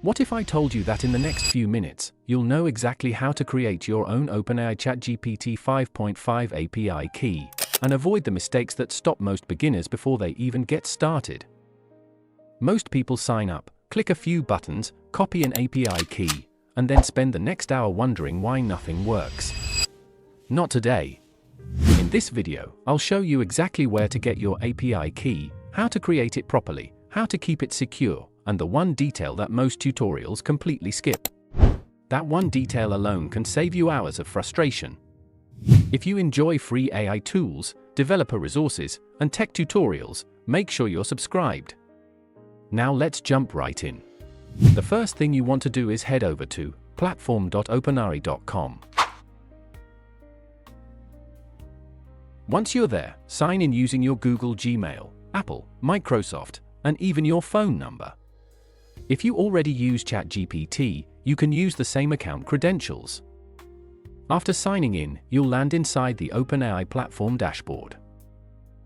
What if I told you that in the next few minutes, you'll know exactly how to create your own OpenAI ChatGPT 5.5 API key, and avoid the mistakes that stop most beginners before they even get started? Most people sign up, click a few buttons, copy an API key, and then spend the next hour wondering why nothing works. Not today. In this video, I'll show you exactly where to get your API key, how to create it properly, how to keep it secure, and the one detail that most tutorials completely skip. That one detail alone can save you hours of frustration. If you enjoy free AI tools, developer resources, and tech tutorials, make sure you're subscribed. Now let's jump right in. The first thing you want to do is head over to platform.openai.com. Once you're there, sign in using your Google Gmail, Apple, Microsoft, and even your phone number. If you already use ChatGPT, you can use the same account credentials. After signing in, you'll land inside the OpenAI platform dashboard.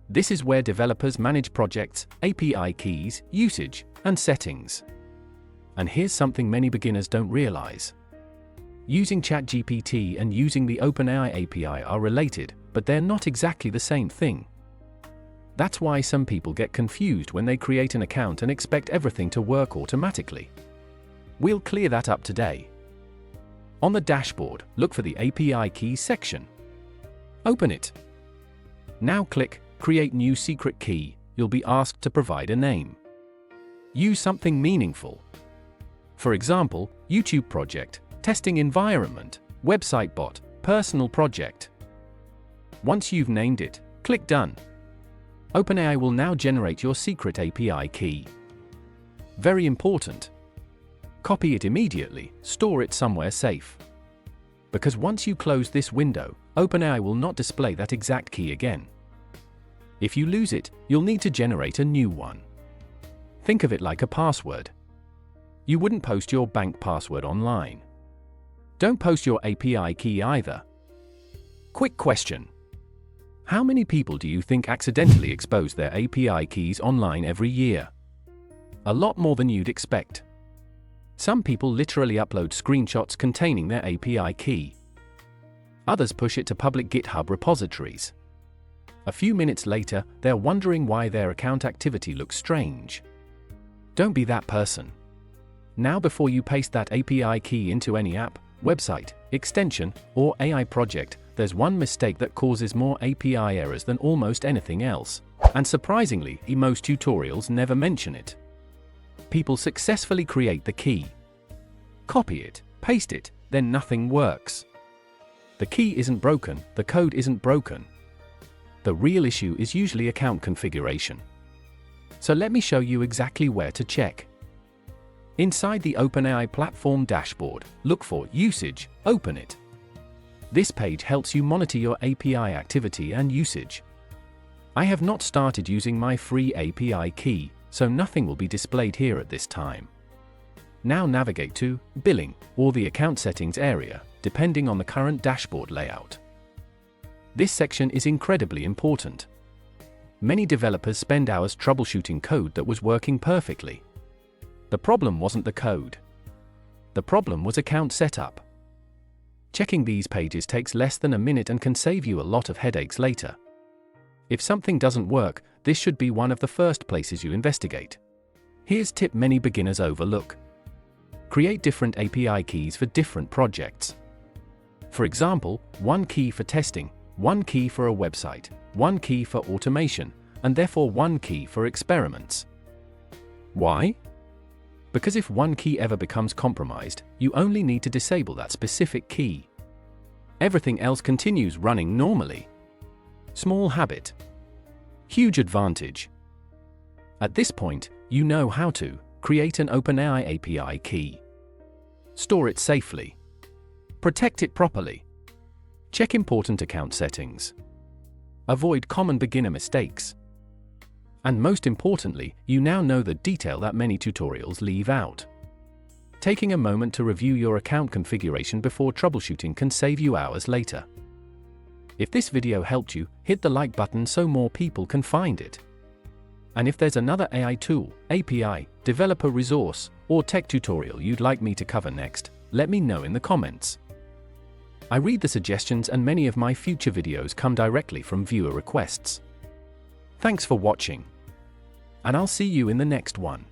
This is where developers manage projects, API keys, usage, and settings. And here's something many beginners don't realize. Using ChatGPT and using the OpenAI API are related, but they're not exactly the same thing. That's why some people get confused when they create an account and expect everything to work automatically. We'll clear that up today. On the dashboard, look for the API Keys section. Open it. Now click Create New Secret Key. You'll be asked to provide a name. Use something meaningful. For example, YouTube project, testing environment, website bot, personal project. Once you've named it, click Done. OpenAI will now generate your secret API key. Very important. Copy it immediately, store it somewhere safe. Because once you close this window, OpenAI will not display that exact key again. If you lose it, you'll need to generate a new one. Think of it like a password. You wouldn't post your bank password online. Don't post your API key either. Quick question. How many people do you think accidentally expose their API keys online every year? A lot more than you'd expect. Some people literally upload screenshots containing their API key. Others push it to public GitHub repositories. A few minutes later, they're wondering why their account activity looks strange. Don't be that person. Now, before you paste that API key into any app, website, extension, or AI project, there's one mistake that causes more API errors than almost anything else. And surprisingly, most tutorials never mention it. People successfully create the key. Copy it, paste it, then nothing works. The key isn't broken, the code isn't broken. The real issue is usually account configuration. So let me show you exactly where to check. Inside the OpenAI platform dashboard, look for Usage, open it. This page helps you monitor your API activity and usage. I have not started using my free API key, so nothing will be displayed here at this time. Now navigate to Billing or the Account Settings area, depending on the current dashboard layout. This section is incredibly important. Many developers spend hours troubleshooting code that was working perfectly. The problem wasn't the code. The problem was account setup. Checking these pages takes less than a minute and can save you a lot of headaches later. If something doesn't work, this should be one of the first places you investigate. Here's a tip many beginners overlook. Create different API keys for different projects. For example, one key for testing, one key for a website, one key for automation, and therefore one key for experiments. Why? Because if one key ever becomes compromised, you only need to disable that specific key. Everything else continues running normally. Small habit. Huge advantage. At this point, you know how to create an OpenAI API key. Store it safely. Protect it properly. Check important account settings. Avoid common beginner mistakes. And most importantly, you now know the detail that many tutorials leave out. Taking a moment to review your account configuration before troubleshooting can save you hours later. If this video helped you, hit the like button so more people can find it. And if there's another AI tool, API, developer resource, or tech tutorial you'd like me to cover next, let me know in the comments. I read the suggestions, and many of my future videos come directly from viewer requests. Thanks for watching, and I'll see you in the next one.